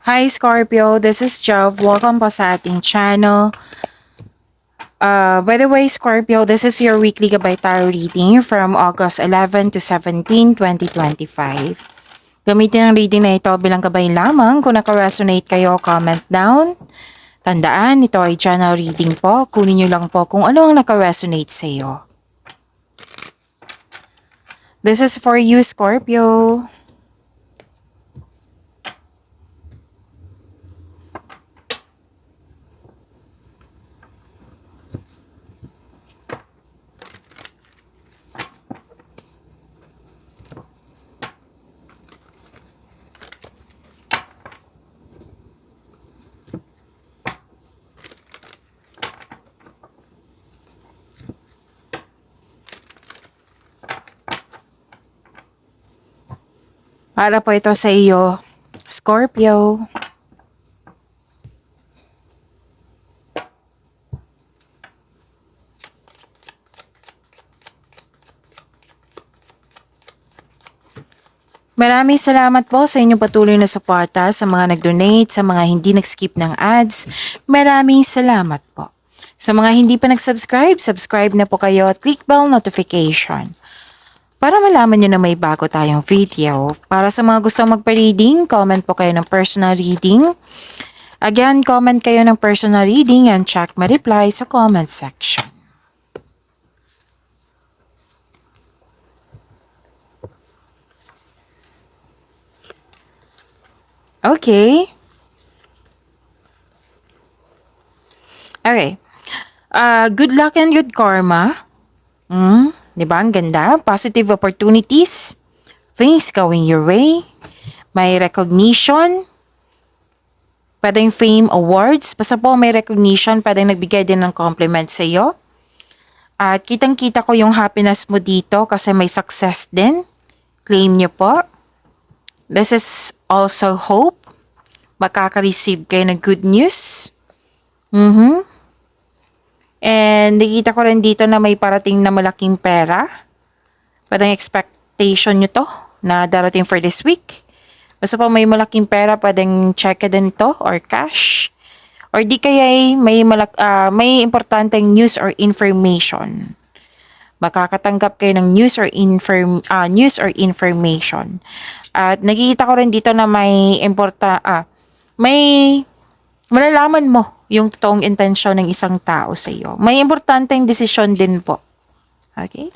Hi Scorpio, this is Jove. Welcome po sa ating channel. By the way, Scorpio, this is your weekly Gabay Tarot reading from August 11 to 17, 2025. Gamitin ang reading na ito bilang gabay lamang. Kung naka-resonate kayo, comment down. Tandaan, ito ay channel reading po. Kunin nyo lang po kung ano ang naka-resonate sa iyo. This is for you, Scorpio. Para po ito sa iyo, Scorpio. Maraming salamat po sa inyong patuloy na suporta, sa mga nag-donate, sa mga hindi nag-skip ng ads. Maraming salamat po. Sa mga hindi pa nag-subscribe, subscribe na po kayo at click bell notification. Para malaman nyo na may bago tayong video. Para sa mga gustong magpa-reading, comment po kayo ng personal reading. Again, comment kayo ng personal reading and check my reply sa comment section. Okay. Okay. Good luck and good karma. Diba? Ang ganda. Positive opportunities. Things going your way. May recognition. Pwedeng fame awards. Basta po may recognition. Pwedeng nagbigay din ng compliment sa iyo. At kitang-kita ko yung happiness mo dito kasi may success din. Claim niyo po. This is also hope. Makaka-receive kayo ng good news. And nakita ko rin dito na may parating na malaking pera. Pwedeng expectation nyo to na darating for this week. Basta po may malaking pera, pwedeng check din ito or cash. Or di kaya may importanteng news or information. Makakatanggap kayo ng news or information. At nakikita ko rin dito na may malalaman mo yung totoong intensyon ng isang tao sa iyo. May importanteng desisyon din po. Okay?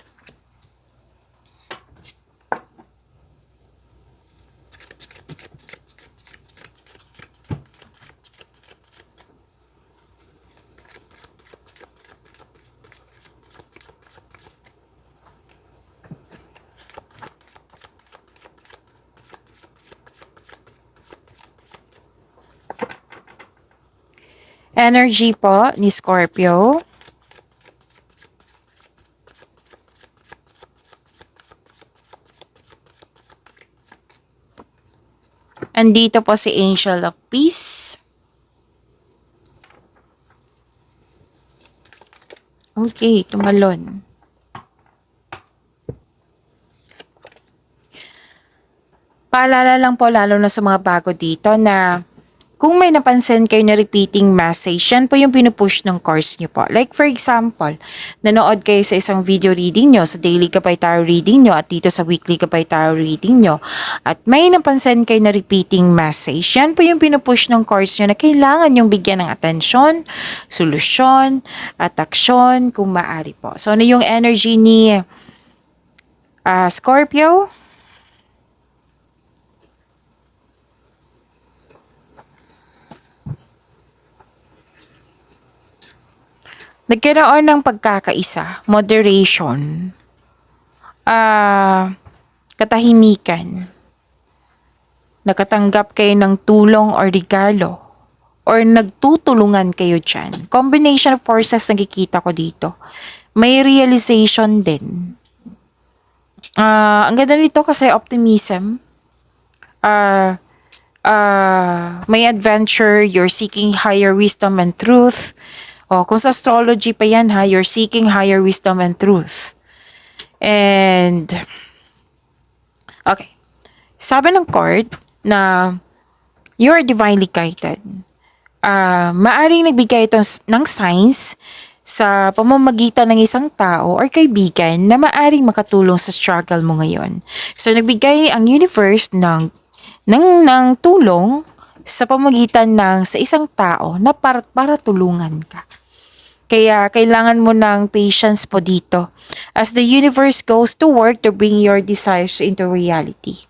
Energy po ni Scorpio. Andito po si Angel of Peace. Okay, tumalon. Paalala lang po lalo na sa mga bago dito na kung may napansin kayo na repeating message, yan po yung pinupush ng course nyo po. Like for example, nanood kayo sa isang video reading nyo, sa daily Gabay Tarot reading nyo, at dito sa weekly Gabay Tarot reading nyo, at may napansin kayo na repeating message, yan po yung pinupush ng course nyo na kailangan yung bigyan ng atensyon, solusyon, at aksyon kung maaari po. So ano yung energy ni Scorpio? Nagkaroon ng pagkakaisa, moderation, katahimikan, nakatanggap kayo ng tulong or regalo, or nagtutulungan kayo dyan. Combination of forces nakikita ko dito. May realization din. Ang ganda nito kasi optimism. May adventure, you're seeking higher wisdom and truth. Kung sa astrology pa yan ha, you're seeking higher wisdom and truth. And, okay. Sabi ng card na You are divinely guided. Maaring nagbigay ito ng signs sa pamamagitan ng isang tao or kaibigan na maaring makatulong sa struggle mo ngayon. So, nagbigay ang universe ng tulong sa pamamagitan sa isang tao na para tulungan ka. Kaya kailangan mo ng patience po dito as the universe goes to work to bring your desires into reality.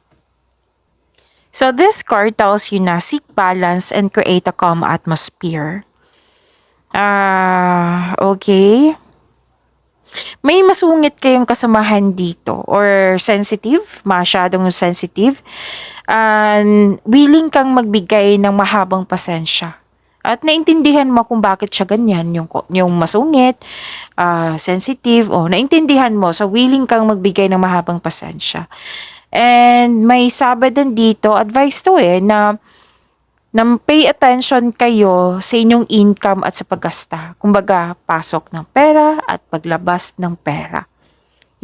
So this card tells you na seek balance and create a calm atmosphere. Okay. May masungit kayong kasamahan dito or sensitive, masyadong sensitive. Willing kang magbigay ng mahabang pasensya. At naintindihan mo kung bakit siya ganyan, yung masungit, sensitive, naintindihan mo. So, willing kang magbigay ng mahabang pasensya. And may sabi din dito, advice to na pay attention kayo sa inyong income at sa paggasta. Kumbaga, pasok ng pera at paglabas ng pera.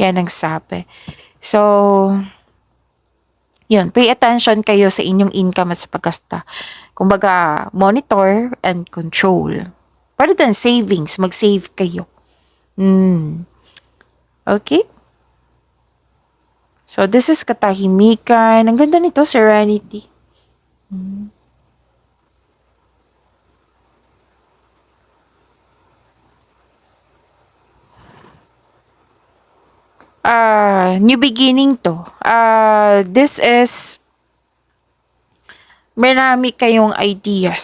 Yan ang sabi. So, yun, pay attention kayo sa inyong income at sa paggasta. Kumbaga, monitor and control. Para din savings, mag-save kayo. Okay? So, this is katahimikan. Ang ganda nito, serenity. New beginning to. This is marami kayong ideas.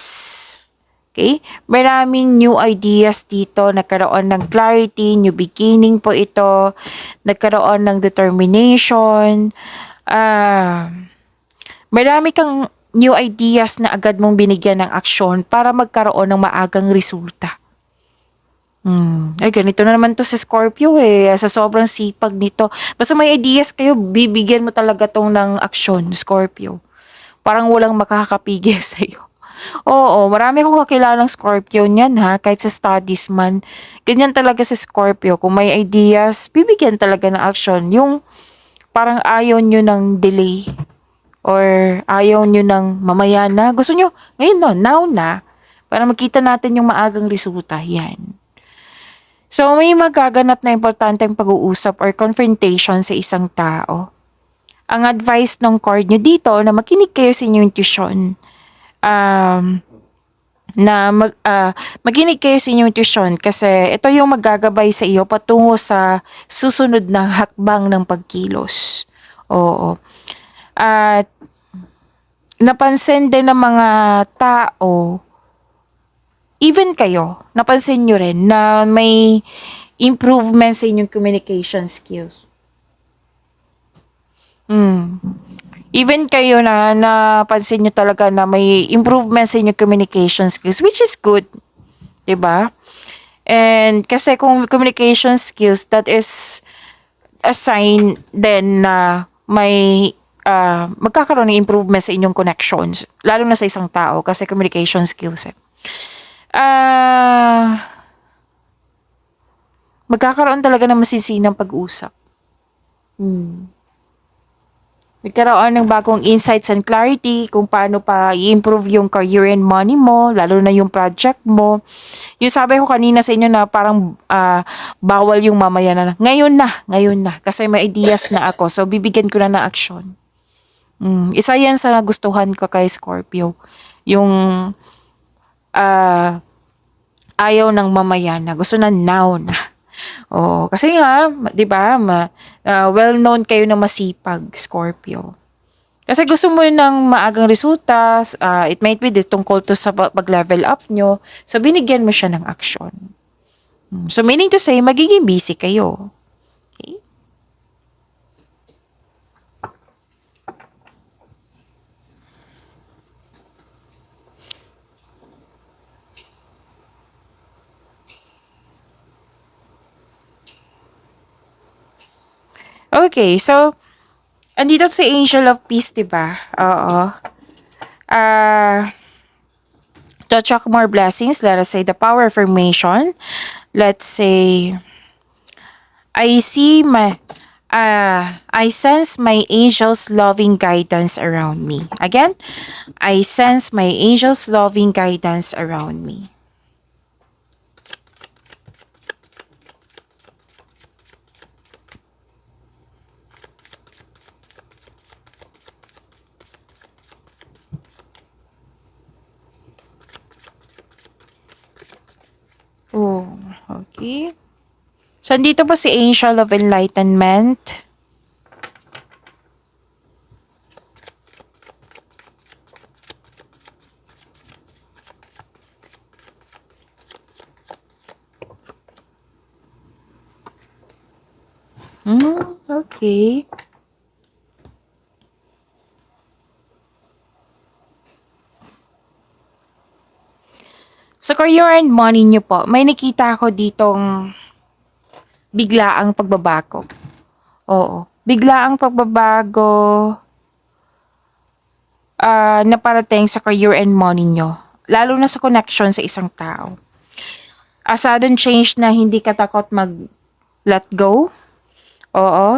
Okay? Maraming new ideas dito. Nagkaroon ng clarity, new beginning po ito. Nagkaroon ng determination. Marami kang new ideas na agad mong binigyan ng aksyon para magkaroon ng maagang resulta. Ay, ganito na naman to sa Scorpio sa sobrang sipag nito. Basta may ideas kayo, bibigyan mo talaga tong ng aksyon, Scorpio. Parang walang makakapigil sa'yo. Oo, marami akong kakilalang Scorpio niyan kahit sa studies man. Ganyan talaga si Scorpio. Kung may ideas, bibigyan talaga ng action. Yung parang ayaw nyo ng delay or ayaw nyo ng mamaya na. Gusto nyo, ngayon now na, para makita natin yung maagang resulta. Yan. So, may magaganap na importanteng pag-uusap or confrontation sa isang tao. Ang advice ng card nyo dito na makinig kayo sa inyong intuition. Makinig kayo sa inyong intuition kasi ito yung maggagabay sa iyo patungo sa susunod na hakbang ng pagkilos. Oo. At napansin din ng mga tao, even kayo, napansin nyo rin na may improvement sa inyong communication skills. Even kayo na napansin nyo talaga na may improvement sa inyong communication skills, which is good. Diba? And kasi kung communication skills, that is a sign then na may magkakaroon ng improvement sa inyong connections. Lalo na sa isang tao kasi communication skills magkakaroon talaga ng masisinang pag-usap. Nagkaroon ng bagong insights and clarity kung paano pa i-improve yung career and money mo, lalo na yung project mo. Yung sabi ko kanina sa inyo na parang bawal yung mamaya na. Ngayon na. Kasi may ideas na ako. So, bibigyan ko na ng action. Isa yan sa nagustuhan ko kay Scorpio. Yung ayaw ng mamaya na. Gusto na now na. Kasi nga, 'di ba, well-known kayo na masipag, Scorpio. Kasi gusto mo ng maagang resulta, it might be tungkol to sa pag-level up nyo, so binigyan mo siya ng action. So meaning to say, magiging busy kayo. Okay? Okay, so, andito si Angel of Peace, diba? Oo. To attract more blessings, let us say the power of affirmation. Let's say, I I sense my angels' loving guidance around me. Again, I sense my angels' loving guidance around me. Oh, okay. So, andito po si Angel of Enlightenment. Okay. Sa career and money niyo po, may nakita ako ditong biglaang pagbabago. Oo. Biglaang pagbabago na parating sa career and money nyo. Lalo na sa connection sa isang tao. A sudden change na hindi ka takot mag-let go. Oo.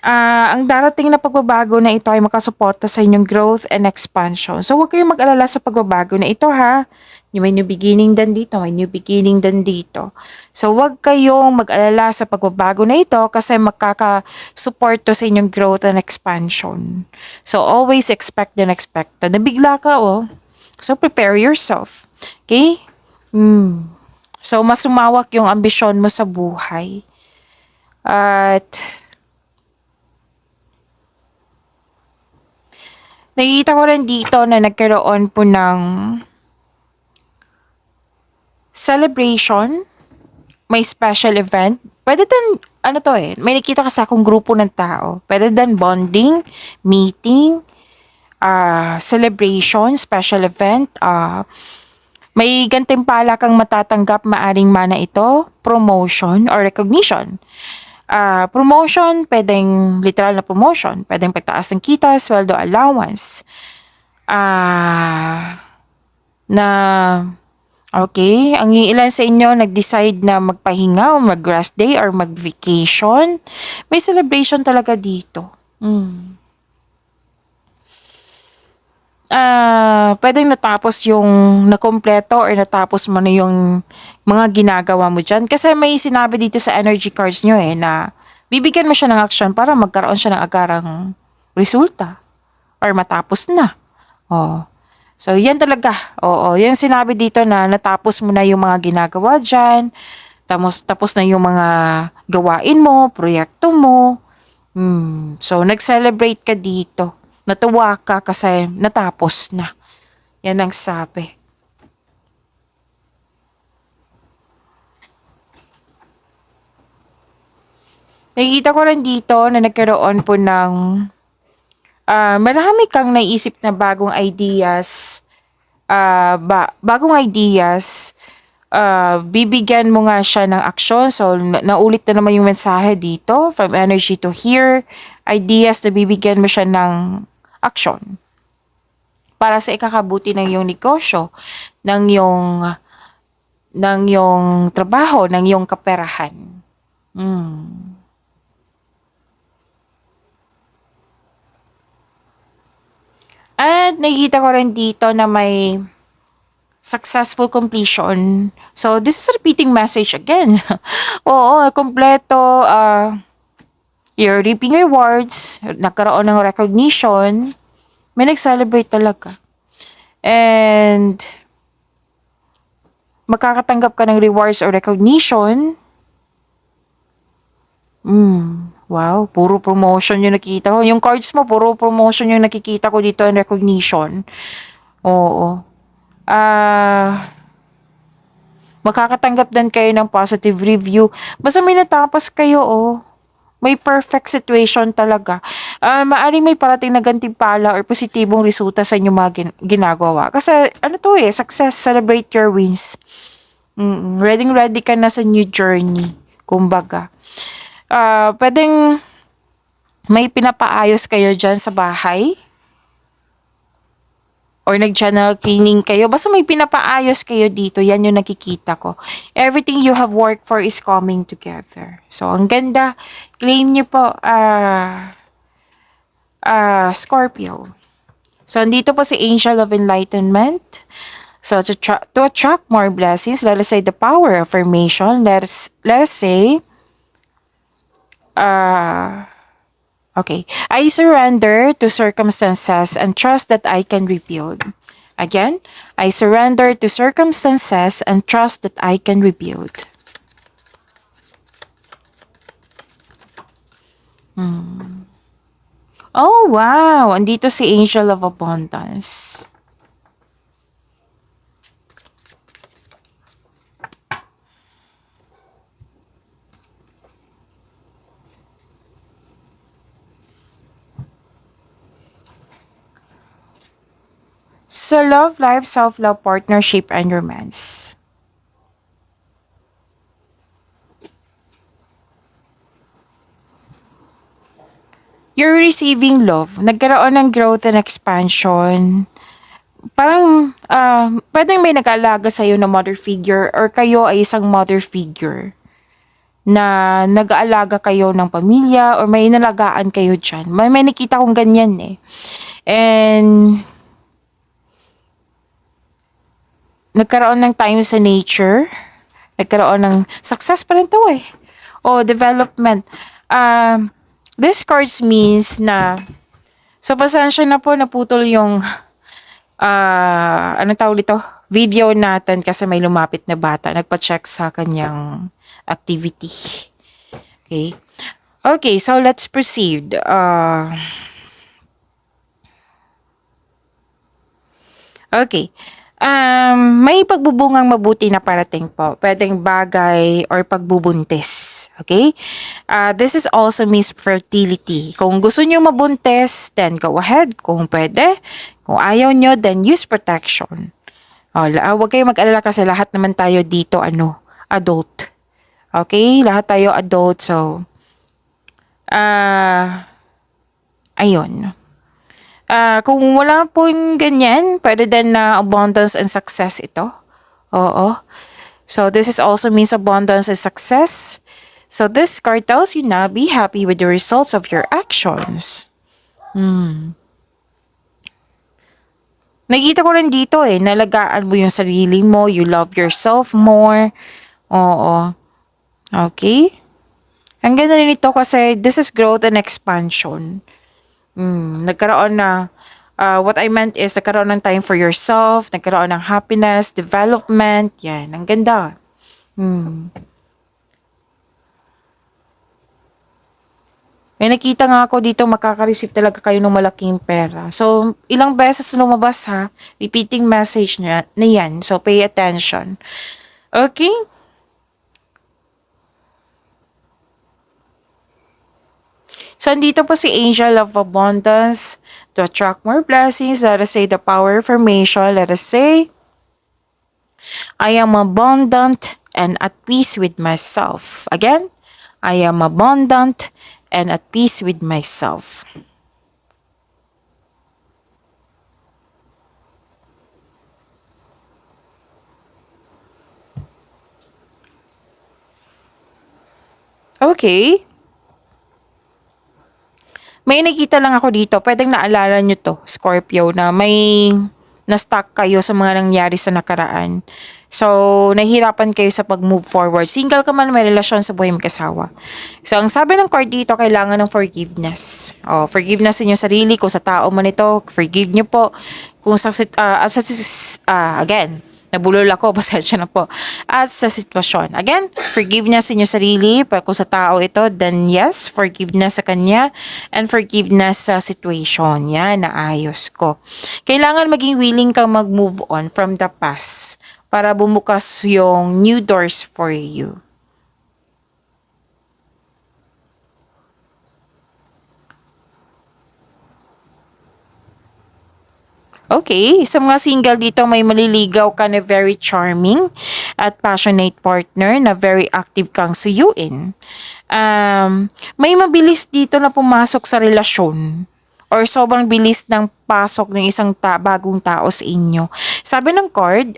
Ang darating na pagbabago na ito ay makasuporta sa inyong growth and expansion. So, huwag kayong mag-alala sa pagbabago na ito, ha. May new beginning din dito, may new beginning din dito. So, huwag kayong mag-alala sa pagbabago na ito kasi makaka-support to sa inyong growth and expansion. So, always expect the unexpected. Nabigla ka, oh. So, prepare yourself. Okay? So, mas sumawak yung ambisyon mo sa buhay. At nakikita ko rin dito na nagkaroon po ng celebration, may special event. Pwede din, may nakita ka sa akong grupo ng tao. Pwede din bonding, meeting, celebration, special event, may gantimpala kang matatanggap, maaring mana ito, promotion or recognition. Promotion, pwedeng literal na promotion, pwedeng pagtaas ng kita, sweldo, allowance. Okay, ang ilan sa inyo nag-decide na magpahinga o mag-rest day or mag-vacation. May celebration talaga dito. Pwedeng natapos yung nakompleto or natapos mo na yung mga ginagawa mo dyan. Kasi may sinabi dito sa energy cards nyo na bibigyan mo siya ng action para magkaroon siya ng agarang resulta or matapos na. Oh. So, yan talaga. Oo, yan sinabi dito na natapos mo na yung mga ginagawa dyan. Tapos na yung mga gawain mo, proyekto mo. So, nag-celebrate ka dito. Natuwa ka kasi natapos na. Yan ang sabi. Nakikita ko rin dito na nagkaroon po ng marami kang naisip na bagong ideas. Bagong ideas. Bibigyan mo nga siya ng aksyon. So, naulit na naman yung mensahe dito. From energy to here. Ideas na bibigyan mo siya ng aksyon para sa ikakabuti ng iyong negosyo, ng iyong trabaho, ng iyong kaperahan. At nakikita ko rin dito na may successful completion. So, this is a repeating message again. Oo, kompleto, you're reaping rewards, nagkaroon ng recognition, may nag-celebrate talaga. And, makakatanggap ka ng rewards or recognition. Wow, puro promotion yung nakikita ko. Yung cards mo, puro promotion yung nakikita ko dito and recognition. Oo. Makakatanggap din kayo ng positive review. Basta may natapos kayo, may perfect situation talaga. Maaring may parating na gantimpala or positibong resulta sa inyong mga ginagawa. Kasi, success, celebrate your wins. Ready ka na sa new journey. Kumbaga. Pwedeng may pinapaayos kayo dyan sa bahay. or nag-channel cleaning kayo. Basta may pinapaayos kayo dito. Yan yung nakikita ko. Everything you have worked for is coming together. So, ang ganda. Claim nyo po, Scorpio. So, andito po si Angel of Enlightenment. So, to attract more blessings, let us say the power of affirmation. Let us say, okay. I surrender to circumstances and trust that I can rebuild. Again, I surrender to circumstances and trust that I can rebuild. Oh, wow! Andito si Angel of Abundance. So, love, life, self-love, partnership, and romance. You're receiving love. Nagkaroon ng growth and expansion. Parang, pwedeng may nag-aalaga sa'yo na mother figure or kayo ay isang mother figure na nag-aalaga kayo ng pamilya or may inalagaan kayo dyan. May nakita kong ganyan eh. And, nagkaroon ng time sa nature. Nagkaroon ng success pa rin to eh. O development. This cards means na so pasensya na po naputol yung anong tawag dito? Video natin kasi may lumapit na bata. Nagpa-check sa kanyang activity. Okay. Okay, so let's proceed. Okay. May pagbubungang mabuti na parating po. Pwedeng bagay or pagbubuntis. Okay? This is also means fertility. Kung gusto nyo mabuntis, then go ahead. Kung pwede. Kung ayaw nyo, then use protection. Huwag kayong mag-alala kasi lahat naman tayo dito, adult. Okay? Lahat tayo adult. So, ayun. Kung wala pong ganyan, pwede din na abundance and success ito. Oo. So, this is also means abundance and success. So, this card tells you na be happy with the results of your actions. Nakita ko rin dito nalagaan mo yung sarili mo, you love yourself more. Oo. Okay? Ang ganda rin ito kasi this is growth and expansion. Nagkaroon na, what I meant is nagkaroon ng time for yourself, nagkaroon ng happiness, development, yan, ang ganda. May nakita nga ako dito, makaka-receive talaga kayo ng malaking pera. So, ilang beses lumabas ha, repeating message na yan, so pay attention. Okay? So, andito po si Angel of Abundance to attract more blessings. Let us say the power of affirmation. Let us say, I am abundant and at peace with myself. Again, I am abundant and at peace with myself. Okay. May nakita lang ako dito, pwedeng naalala nyo to, Scorpio, na may na-stuck kayo sa mga nangyari sa nakaraan. So, nahihirapan kayo sa pag-move forward. Single ka man, may relasyon sa buhay mag-asawa. So, ang sabi ng card dito, kailangan ng forgiveness. Forgiveness sa inyong sarili, kung sa tao man ito, forgive nyo po. Kung again, nabulol ako, pasensya na po. At sa sitwasyon. Again, forgiveness sa inyong sarili. Kung sa tao ito, then yes, forgiveness sa kanya. And forgiveness sa situation. Yan, naayos ko. Kailangan maging willing kang mag-move on from the past para bumukas yung new doors for you. Okay, sa mga single dito may maliligaw ka na very charming at passionate partner na very active kang suyuin. May mabilis dito na pumasok sa relasyon or sobrang bilis ng pasok ng isang bagong tao sa inyo. Sabi ng card,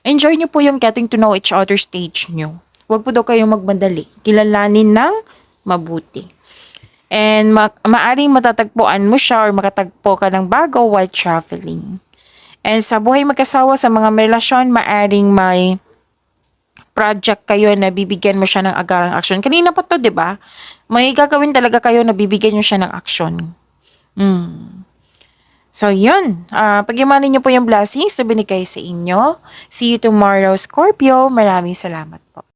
enjoy nyo po yung getting to know each other stage nyo. Huwag po daw kayong magmadali. Kilalanin ng mabuti. And maaring matatagpuan mo siya or makatagpo ka ng bago while traveling. And sa buhay mag-asawa, sa mga relasyon, maaring may project kayo na bibigyan mo siya ng agarang aksyon. Kanina pa to, di ba? May gagawin talaga kayo na bibigyan nyo siya ng aksyon. So, yun. Pag-imanin nyo po yung blessings na binigay sa inyo. See you tomorrow, Scorpio. Maraming salamat po.